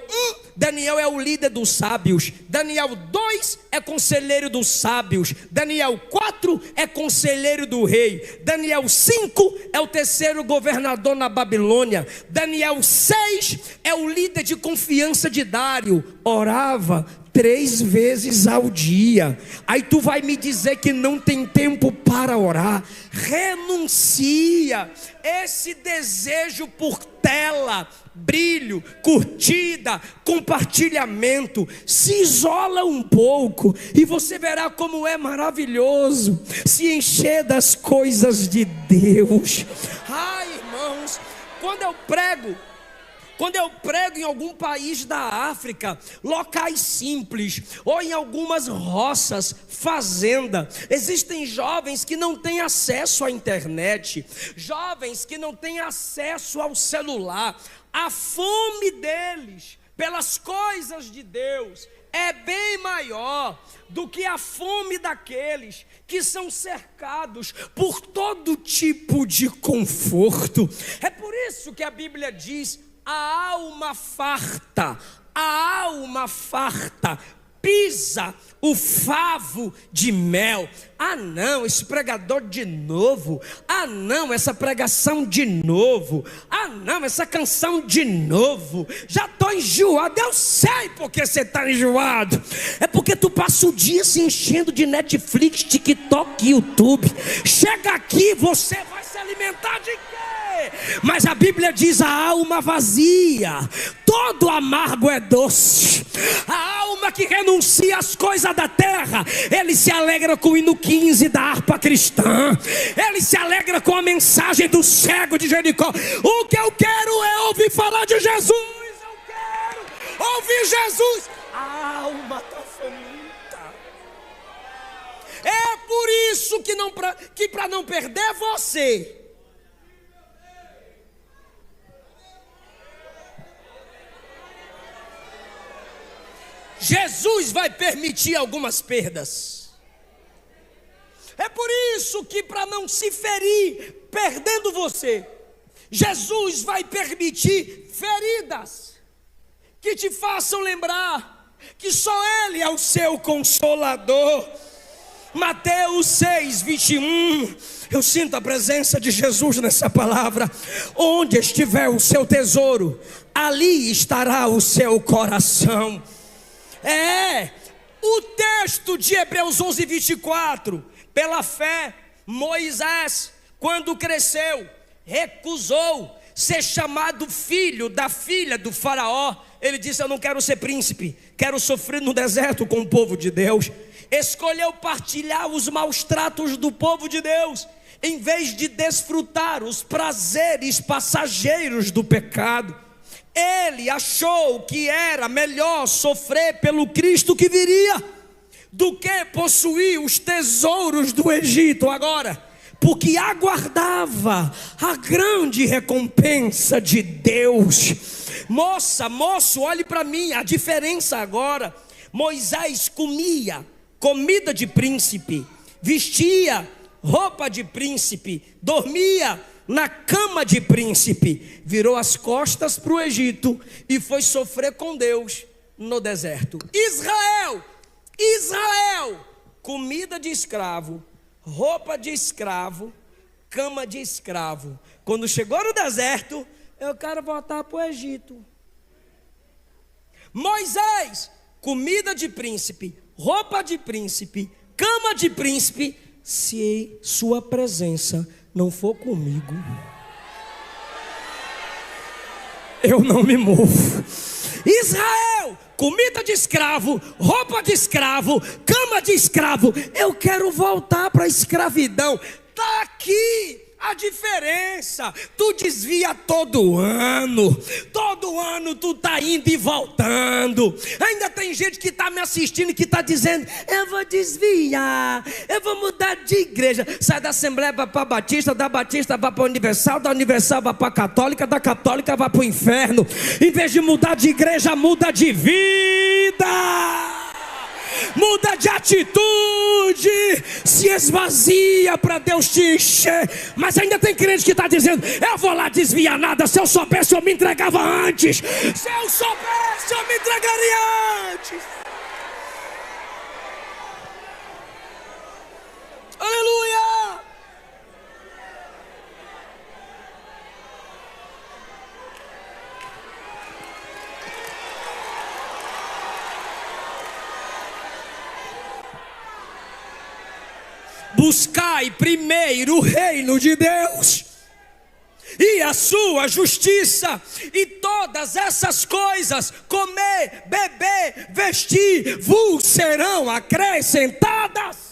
é o líder dos sábios. Daniel 2 é conselheiro dos sábios. Daniel 4 é conselheiro do rei. Daniel 5 é o terceiro governador na Babilônia. Daniel 6 é o líder de confiança de Dário. Orava 3 vezes ao dia. Aí tu vai me dizer que não tem tempo para orar. Renuncia esse desejo por tela, brilho, curtida, compartilhamento. Se isola um pouco e você verá como é maravilhoso se encher das coisas de Deus. Ai, irmãos, quando eu prego em algum país da África, locais simples, ou em algumas roças, fazenda, existem jovens que não têm acesso à internet, jovens que não têm acesso ao celular. A fome deles pelas coisas de Deus é bem maior do que a fome daqueles que são cercados por todo tipo de conforto. É por isso que a Bíblia diz: a alma farta pisa o favo de mel. Ah não, esse pregador de novo. Ah não, essa pregação de novo. Ah não, essa canção de novo. Já estou enjoado. Eu sei porque você está enjoado. É porque tu passa o dia se enchendo de Netflix, TikTok e YouTube. Chega aqui, você vai se alimentar de quê? Mas a Bíblia diz: a alma vazia, todo amargo é doce. A alma que renuncia às coisas da terra, ele se alegra com o hino 15 da harpa cristã, ele se alegra com a mensagem do cego de Jericó. O que eu quero é ouvir falar de Jesus. Eu quero ouvir Jesus. A alma está faminta. É por isso que para não perder você, Jesus vai permitir algumas perdas. É por isso que, para não se ferir perdendo você, Jesus vai permitir feridas que te façam lembrar que só Ele é o seu consolador. Mateus 6, 21. Eu sinto a presença de Jesus nessa palavra. Onde estiver o seu tesouro, ali estará o seu coração. O texto de Hebreus 11, 24, pela fé, Moisés, quando cresceu, recusou ser chamado filho da filha do faraó. Ele disse: eu não quero ser príncipe, quero sofrer no deserto com o povo de Deus. Escolheu partilhar os maus tratos do povo de Deus, em vez de desfrutar os prazeres passageiros do pecado. Ele achou que era melhor sofrer pelo Cristo que viria, do que possuir os tesouros do Egito agora, porque aguardava a grande recompensa de Deus. Moça, moço, olhe para mim, a diferença agora. Moisés comia comida de príncipe, vestia roupa de príncipe, dormia na cama de príncipe, virou as costas para o Egito e foi sofrer com Deus no deserto. Israel, comida de escravo, roupa de escravo, cama de escravo. Quando chegou no deserto, eu quero voltar para o Egito. Moisés, comida de príncipe, roupa de príncipe, cama de príncipe. Se sua presença não for comigo, eu não me movo. Israel, comida de escravo, roupa de escravo, cama de escravo. Eu quero voltar para a escravidão. Está aqui a diferença. Tu desvia todo ano tu está indo e voltando. Ainda tem gente que está me assistindo, que está dizendo: eu vou desviar, eu vou mudar de igreja. Sai da Assembleia, vai para a Batista, da Batista vai para a Universal, da Universal vai para a Católica, da Católica vai para o inferno. Em vez de mudar de igreja, muda de vida, muda de atitude, se esvazia para Deus te encher. Mas ainda tem crente que está dizendo: eu vou lá desviar nada, se eu soubesse eu me entregava antes, se eu soubesse eu me entregaria antes. Aleluia! Buscai primeiro o reino de Deus e a sua justiça, e todas essas coisas, comer, beber, vestir, vos serão acrescentadas.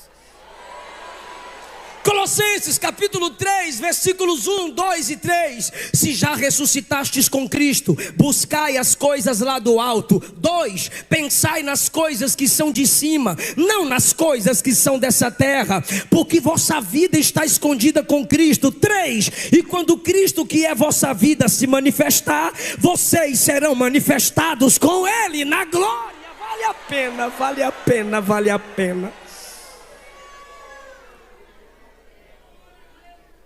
Colossenses capítulo 3, versículos 1, 2 e 3. Se já ressuscitastes com Cristo, buscai as coisas lá do alto. 2, pensai nas coisas que são de cima, não nas coisas que são dessa terra, porque vossa vida está escondida com Cristo. 3, e quando Cristo, que é vossa vida, se manifestar, vocês serão manifestados com Ele na glória. Vale a pena, vale a pena, vale a pena.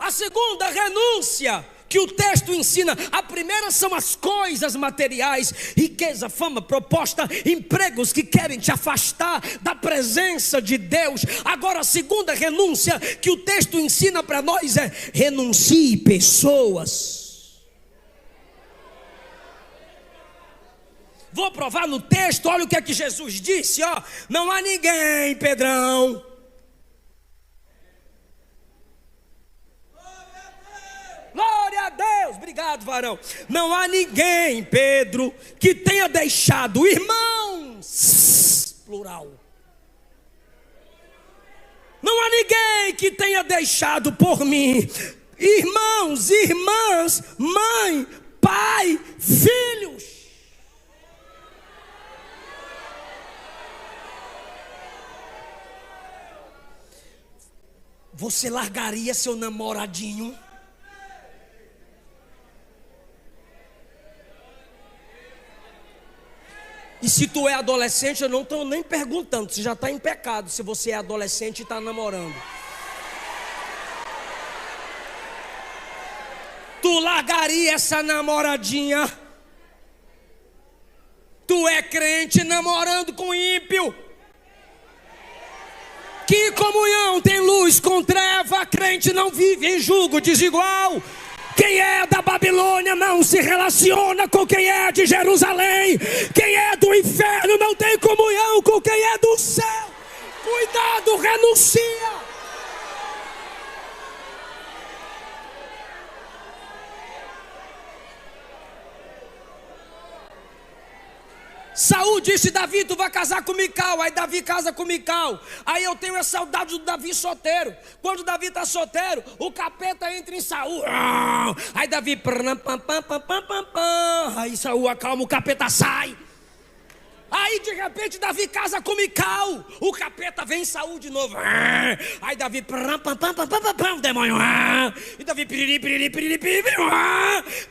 A segunda renúncia que o texto ensina: a primeira são as coisas materiais, riqueza, fama, proposta, empregos que querem te afastar da presença de Deus. Agora a segunda renúncia que o texto ensina para nós é: renuncie pessoas. Vou provar no texto, olha o que é que Jesus disse, ó. Não há ninguém, Pedrão, glória a Deus, obrigado, varão. Não há ninguém, Pedro, que tenha deixado irmãos, plural. Não há ninguém que tenha deixado por mim irmãos, irmãs, mãe, pai, filhos. Você largaria seu namoradinho? E se tu é adolescente, eu não estou nem perguntando, você já está em pecado se você é adolescente e está namorando. Tu largaria essa namoradinha? Tu é crente namorando com ímpio? Que comunhão tem luz com treva? Crente não vive em julgo desigual. Quem é da Babilônia não se relaciona com quem é de Jerusalém. Quem é do inferno não tem comunhão com quem é do céu. Cuidado, renuncia. Saul disse: Davi, tu vai casar com Mical. Aí Davi casa com Mical. Aí eu tenho a saudade do Davi solteiro. Quando Davi está solteiro, o capeta entra em Saul. Aí Davi, aí Saul acalma, o capeta sai. Aí de repente Davi casa com Mical. O capeta vem em Saul de novo. Aí Davi, o demônio. E Davi,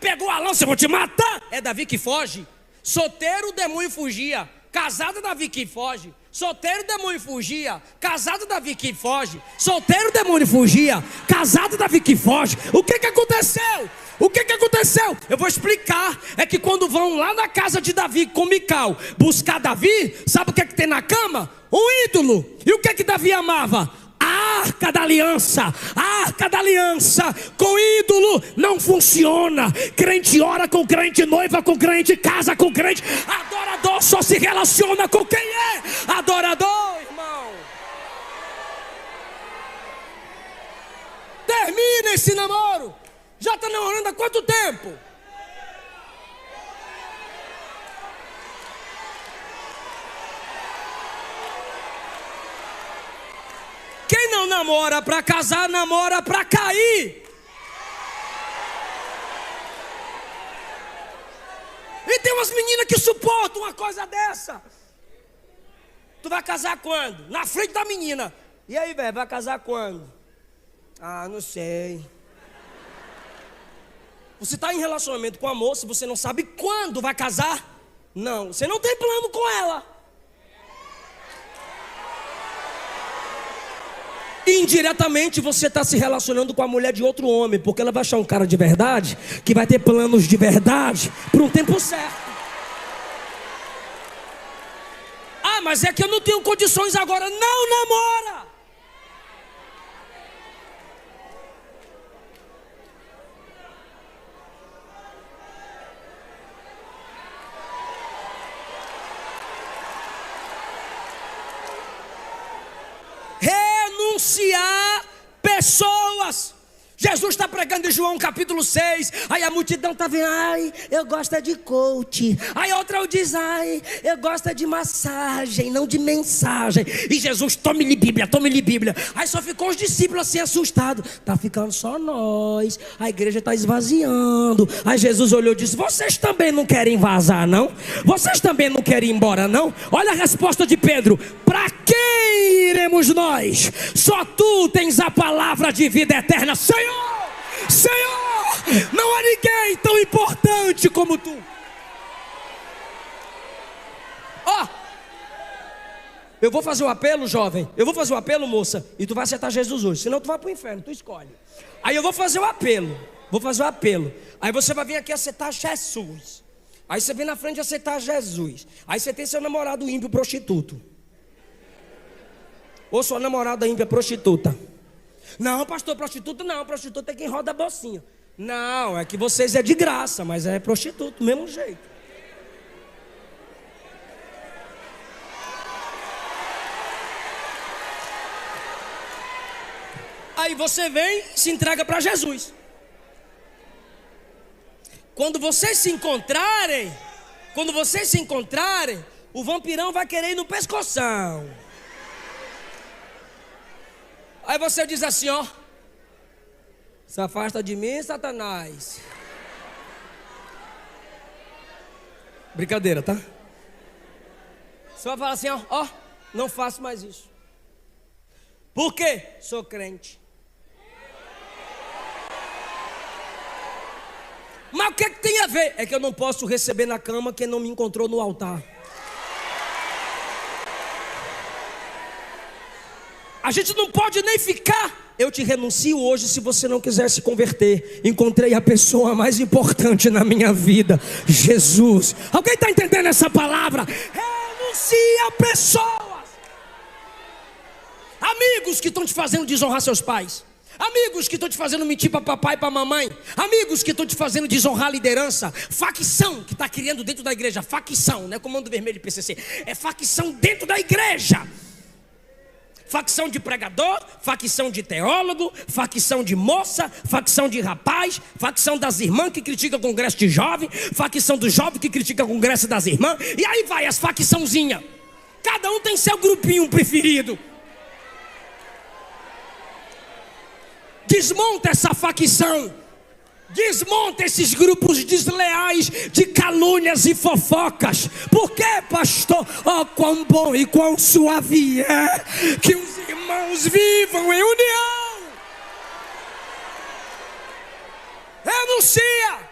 pegou a lança, eu vou te matar. É Davi que foge. Solteiro, o demônio fugia. Casado, Davi que foge. Solteiro, o demônio fugia. Casado, Davi que foge. Solteiro, o demônio fugia. Casado, Davi que foge. O que aconteceu? O que aconteceu? Eu vou explicar. É que quando vão lá na casa de Davi com Mical buscar Davi, sabe o que tem na cama? Um ídolo. E o que Davi amava? A arca da aliança. A arca da aliança com ídolo não funciona. Crente ora com crente, noiva com crente, casa com crente. Adorador só se relaciona com quem é adorador, irmão. Termina esse namoro. Já está namorando há quanto tempo? Quem não namora para casar, namora para cair. E tem umas meninas que suportam uma coisa dessa. Tu vai casar quando? Na frente da menina. E aí, velho, vai casar quando? Ah, não sei. Você está em relacionamento com a moça, você não sabe quando vai casar? Não, você não tem plano com ela. Indiretamente você está se relacionando com a mulher de outro homem, porque ela vai achar um cara de verdade, que vai ter planos de verdade, por um tempo certo. Ah, mas é que eu não tenho condições agora. Não namora. Renunciar pessoas. Jesus está pregando em João capítulo 6. Aí a multidão está vendo: ai, eu gosto de coach. Aí outra diz: ai, eu gosto de massagem, não de mensagem. E Jesus: tome-lhe Bíblia, tome-lhe Bíblia. Aí só ficou os discípulos assim assustados. Está ficando só nós, a igreja está esvaziando. Aí Jesus olhou e disse: vocês também não querem vazar, não? Vocês também não querem ir embora, não? Olha a resposta de Pedro: para quem iremos nós? Só tu tens a palavra de vida eterna. Senhor, Senhor, não há ninguém tão importante como tu. Ó, eu vou fazer um apelo, jovem. Eu vou fazer um apelo, moça. E tu vai aceitar Jesus hoje, senão tu vai para o inferno, tu escolhe. Aí eu vou fazer um apelo. Aí você vai vir aqui aceitar Jesus. Aí você vem na frente aceitar Jesus. Aí você tem seu namorado ímpio prostituto. Ou sua namorada ímpia prostituta. Não, pastor, prostituta não. Prostituta é quem roda a bolsinha. Não, é que vocês é de graça, mas é prostituto do mesmo jeito. Aí você vem e se entrega para Jesus. Quando vocês se encontrarem, o vampirão vai querer ir no pescoção. Aí você diz assim, ó: se afasta de mim, Satanás. Brincadeira, tá? Você vai falar assim, ó, não faço mais isso. Por quê? Sou crente. Mas o que é que tem a ver? É que eu não posso receber na cama quem não me encontrou no altar. A gente não pode nem ficar. Eu te renuncio hoje se você não quiser se converter. Encontrei a pessoa mais importante na minha vida, Jesus. Alguém está entendendo essa palavra? Renuncia pessoas. Amigos que estão te fazendo desonrar seus pais. Amigos que estão te fazendo mentir para papai e para mamãe. Amigos que estão te fazendo desonrar a liderança. Facção que está criando dentro da igreja. Facção, não é Comando Vermelho e PCC. É facção dentro da igreja. Facção de pregador, facção de teólogo, facção de moça, facção de rapaz, facção das irmãs que critica o congresso de jovem, facção do jovem que critica o congresso das irmãs. E aí vai as facçãozinhas. Cada um tem seu grupinho preferido. Desmonta essa facção. Desmonta esses grupos desleais de calúnias e fofocas. Por quê, pastor? Oh, quão bom e quão suave é que os irmãos vivam em união. Renuncia.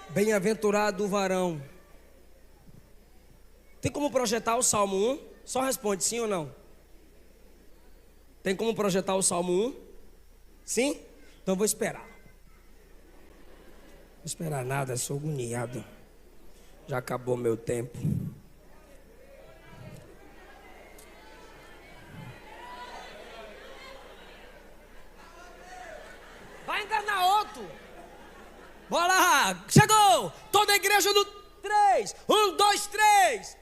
Bem-aventurado o varão. Tem como projetar o Salmo 1? Só responde sim ou não. Tem como projetar o Salmo 1? Sim? Então vou esperar. Não vou esperar nada, sou agoniado. Já acabou meu tempo. Vai enganar outro. Bora lá, chegou! Toda a igreja no 3. 1, 2, 3.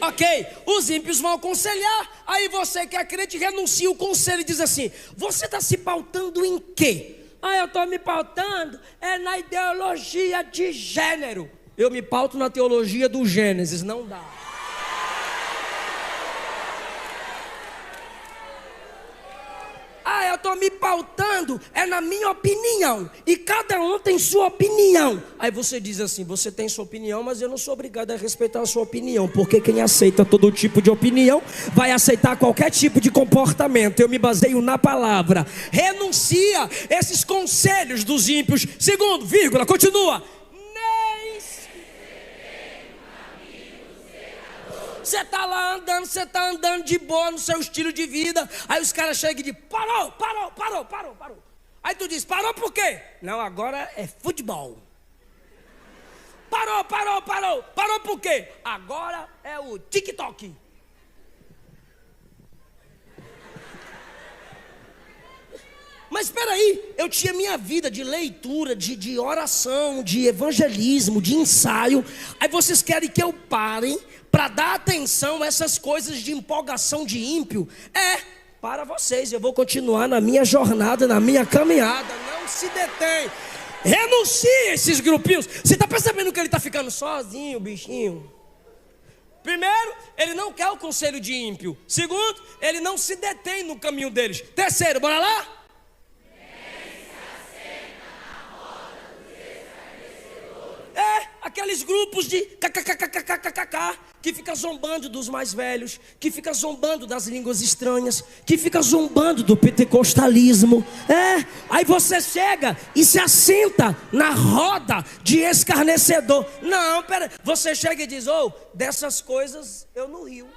Ok, os ímpios vão aconselhar. Aí você que é crente renuncia o conselho e diz assim: você está se pautando em quê? Eu estou me pautando na ideologia de gênero. Eu me pauto na teologia do Gênesis, não dá. Eu estou me pautando na minha opinião. E cada um tem sua opinião. Aí você diz assim: você tem sua opinião, mas eu não sou obrigado a respeitar a sua opinião. Porque quem aceita todo tipo de opinião vai aceitar qualquer tipo de comportamento. Eu me baseio na palavra. Renuncia esses conselhos dos ímpios. Segundo, vírgula, continua. Você está lá andando, você está andando de boa no seu estilo de vida. Aí os caras chegam e dizem: parou. Aí tu diz: parou por quê? Não, agora é futebol. Parou por quê? Agora é o TikTok. Mas espera aí, eu tinha minha vida de leitura, de oração, de evangelismo, de ensaio. Aí vocês querem que eu pare para dar atenção a essas coisas de empolgação de ímpio? Para vocês, eu vou continuar na minha jornada, na minha caminhada. Não se detém. Renuncie a esses grupinhos. Você está percebendo que ele está ficando sozinho, bichinho? Primeiro, ele não quer o conselho de ímpio. Segundo, ele não se detém no caminho deles. Terceiro, bora lá? Aqueles grupos de kkkkkk que fica zombando dos mais velhos, que fica zombando das línguas estranhas, que fica zombando do pentecostalismo. Aí você chega e se assenta na roda de escarnecedor. Não, pera, você chega e diz: dessas coisas eu não rio.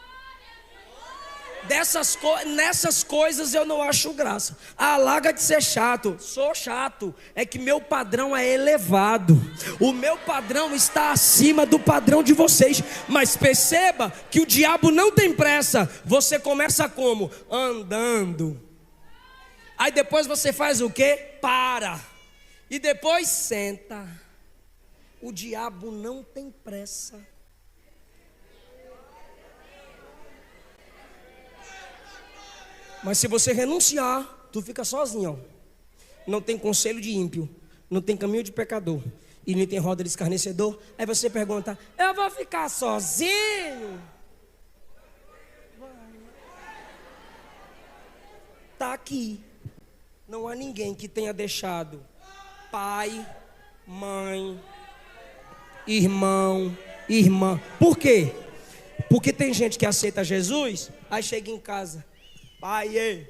Nessas coisas eu não acho graça. Larga de ser chato. Sou chato. É que meu padrão é elevado. O meu padrão está acima do padrão de vocês. Mas perceba que o diabo não tem pressa. Você começa como? Andando. Aí depois você faz o quê? Para. E depois senta. O diabo não tem pressa. Mas se você renunciar, tu fica sozinho. Não tem conselho de ímpio, não tem caminho de pecador e nem tem roda de escarnecedor. Aí você pergunta: eu vou ficar sozinho? Está aqui. Não há ninguém que tenha deixado pai, mãe, irmão, irmã. Por quê? Porque tem gente que aceita Jesus, aí chega em casa: pai,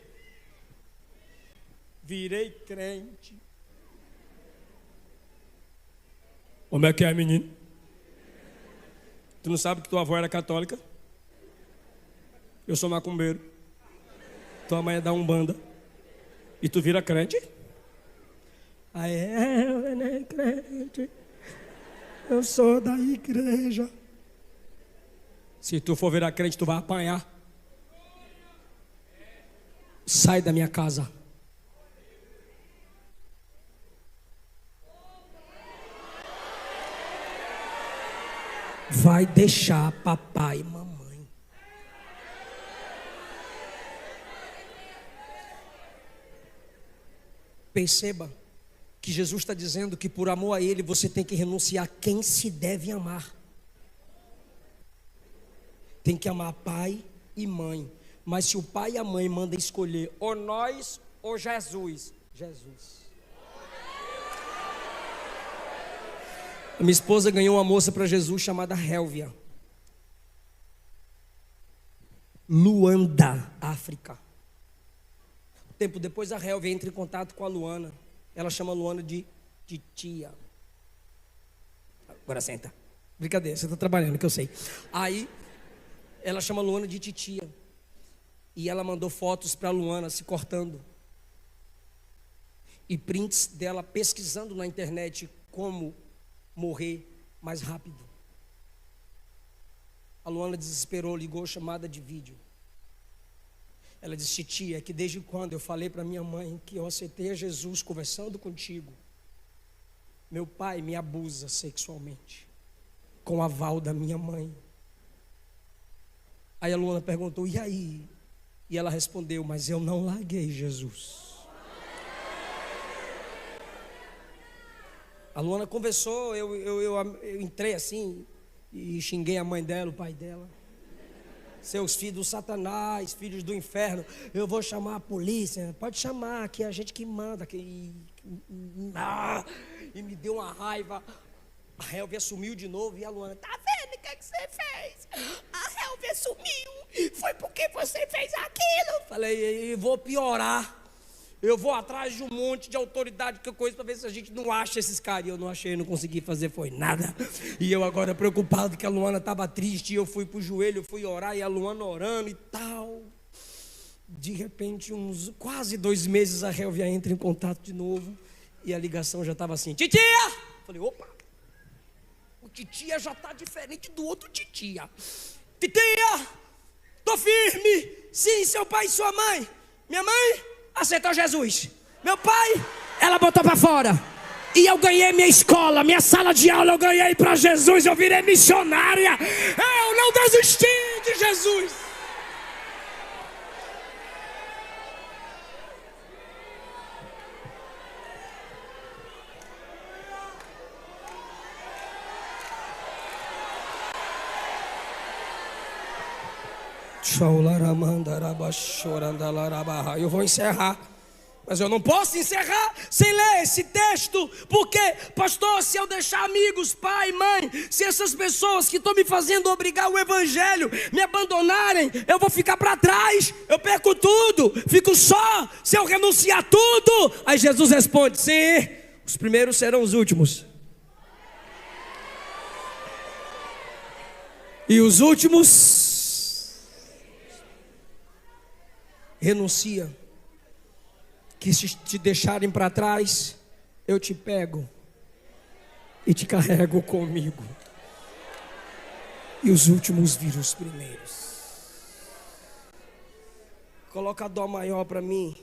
virei crente. Como é que é, menino? Tu não sabe que tua avó era católica? Eu sou macumbeiro. Tua mãe é da Umbanda. E tu vira crente? Aí eu nem crente. Eu sou da igreja. Se tu for virar crente, tu vai apanhar. Sai da minha casa. Vai deixar papai e mamãe. Perceba que Jesus está dizendo que por amor a Ele você tem que renunciar a quem se deve amar. Tem que amar pai e mãe. Mas se o pai e a mãe mandam escolher ou nós ou Jesus, Jesus. A minha esposa ganhou uma moça para Jesus chamada Hélvia. Luanda, África. Tempo depois a Hélvia entra em contato com a Luana. Ela chama a Luana de titia. Agora senta. Brincadeira, você está trabalhando, que eu sei. Aí ela chama a Luana de titia. E ela mandou fotos para a Luana se cortando. E prints dela pesquisando na internet como morrer mais rápido. A Luana desesperou, ligou chamada de vídeo. Ela disse: tia, é que desde quando eu falei para minha mãe que eu aceitei a Jesus conversando contigo, meu pai me abusa sexualmente, com aval da minha mãe. Aí a Luana perguntou: e aí? E ela respondeu: mas eu não larguei Jesus. A Luana conversou, eu entrei assim e xinguei a mãe dela, o pai dela. Seus filhos do Satanás, filhos do inferno, eu vou chamar a polícia. Pode chamar, que é a gente que manda. E me deu uma raiva. A Hélvia sumiu de novo e a Luana: tá vendo o que você fez? A Hélvia sumiu, foi porque você fez aquilo. Falei: eu vou piorar. Eu vou atrás de um monte de autoridade que eu conheço para ver se a gente não acha esses caras. E eu não achei, não consegui fazer, foi nada. E eu agora preocupado que a Luana estava triste. E eu fui para o joelho, fui orar e a Luana orando e tal. De repente, uns quase 2 meses, a Hélvia entra em contato de novo. E a ligação já estava assim: titia! Falei: opa, o titia já está diferente do outro titia. Titia, tô firme. Sim, seu pai e sua mãe. Minha mãe aceitou Jesus. Meu pai, ela botou para fora. E eu ganhei minha escola, minha sala de aula eu ganhei para Jesus. Eu virei missionária. Eu não desisti de Jesus. Eu vou encerrar, mas eu não posso encerrar sem ler esse texto, porque, pastor, se eu deixar amigos, pai, mãe, se essas pessoas que estão me fazendo obrigar o evangelho me abandonarem, eu vou ficar para trás, eu perco tudo, fico só, se eu renunciar tudo. Aí Jesus responde: sim, os primeiros serão os últimos, e os últimos. Renuncia, que se te deixarem para trás, eu te pego e te carrego comigo. E os últimos viram os primeiros. Coloca a dó maior para mim.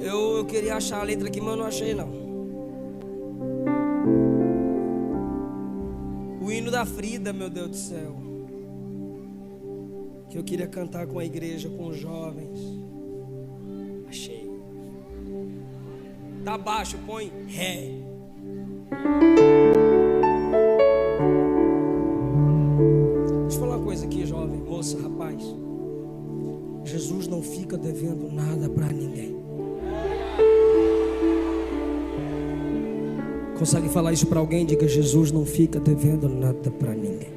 Eu queria achar a letra aqui, mas eu não achei não. O hino da Frida, meu Deus do céu, que eu queria cantar com a igreja, com os jovens. Achei. Tá baixo, põe Ré. Deixa eu falar uma coisa aqui, jovem, moça, rapaz. Jesus fica devendo nada para ninguém. Consegue falar isso para alguém? Diga: Jesus não fica devendo nada para ninguém.